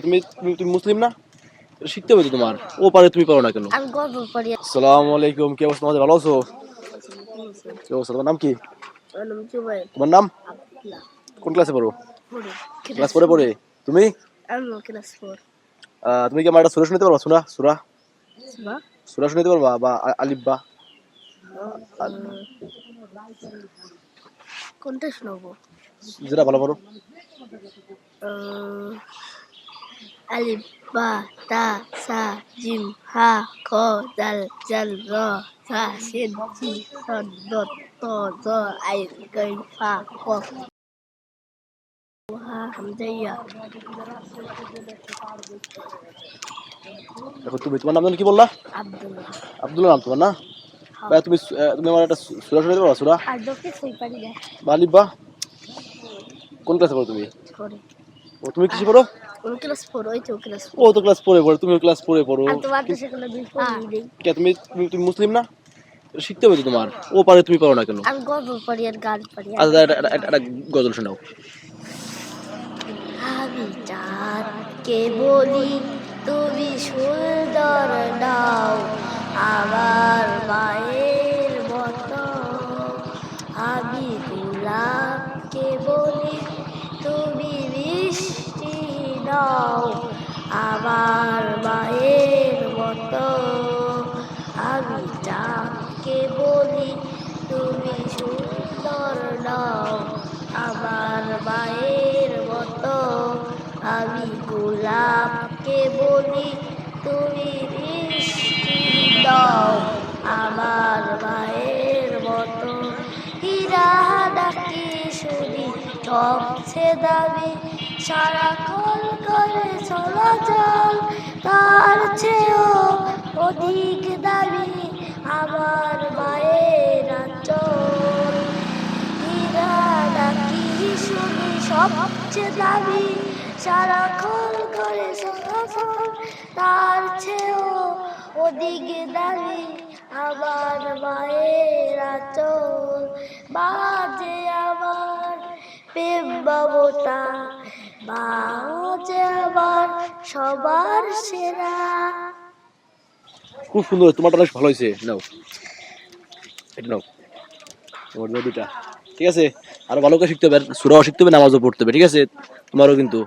তুমি তুমি মুসলিম না? এটা শিখতে হবে তো তোমার। ও পারে তুমি পারো না কেন? আমি গজল পড়ি। আসসালামু আলাইকুম, কি অবস্থা? তোমাদের ভালো আছো? কি অবস্থা? তোমার নাম কি? তোমার নাম? কোন ক্লাসে পড়ো? ক্লাস 4 পড়ে। তুমি? তুমি কি আমার একটা সূরা শুনাতে পারবা? সূরা সূরা শুনাতে পারবা? বা আলিফ বা? কোনটা শোনাবো? যেটা ভালো পারো। আলিফ বা তা সা জিম হা খ দাল জাল র সা সিন জিম সদ দত ত জ আইন গাইন ফা কফ হা হামজাইয়া। দেখো তুমি তোমার নাম জানো কি বললা? আব্দুল্লাহ। আব্দুল্লাহ নাম তোমার না? ভাই তুমি তুমি আমার একটা সূরা শুনাতে পারবা? সূরা আর দোকে সই পারি না। বা আলিফ বা? কোন ক্লাসে পড়ো তুমি? পড়ে। ও তুমি কিসে পড়ো? কোন ক্লাস 4? ওই তো ক্লাস ও তো ক্লাস 4 পড়ে, তুমিও ক্লাস 4 পড়ো। আর তোমার তো সেগুলো দুই পড়ি নেই। কে তুমি তুমি মুসলিম না? এটা শিখতে হবে তো তোমার। ও পারে তুমি পারো না কেন? আমি গজল পড়ি আর গান পড়ি। আচ্ছা একটা গজল শোনাও। আমি চাঁদকে বলি তুমি সুন্দর নাও আমার মায়ের মতো। আমি গোলাপকে বলি তুমি মিষ্টি নাও আমার মায়ের মতো। আমি চাঁদকে বলি তুমি সুন্দর নাও আমার মায়ের মতো। আমি গোলাপকে বলি তুমি মিষ্টি দাও আমার মায়ের মতো। হীরা ডাকি শুনি সবচেয়ে দামি সারাক্ষণ করে চলাচল তার চেয়েও অধিক দামি আমার মায়ের আঁচল। হীরা ডাকি শুনি সবচেয়ে দামি সারাক্ষণ করে চলাচল তার চেয়েও অধিক দামি আমার মায়ের আঁচল। বাজে আমার প্রেম মমতা মাও যে আমার সবার সেরা। খুব সুন্দর, তোমারটা বেশ ভালো হয়েছে। নাও এটা নাও, তোমার দুইটা। ঠিক আছে, আরো ভালো করে শিখতে হবে, সূরাও শিখতে হবে, নামাজও পড়তে হবে। ঠিক আছে তোমারও কিন্তু।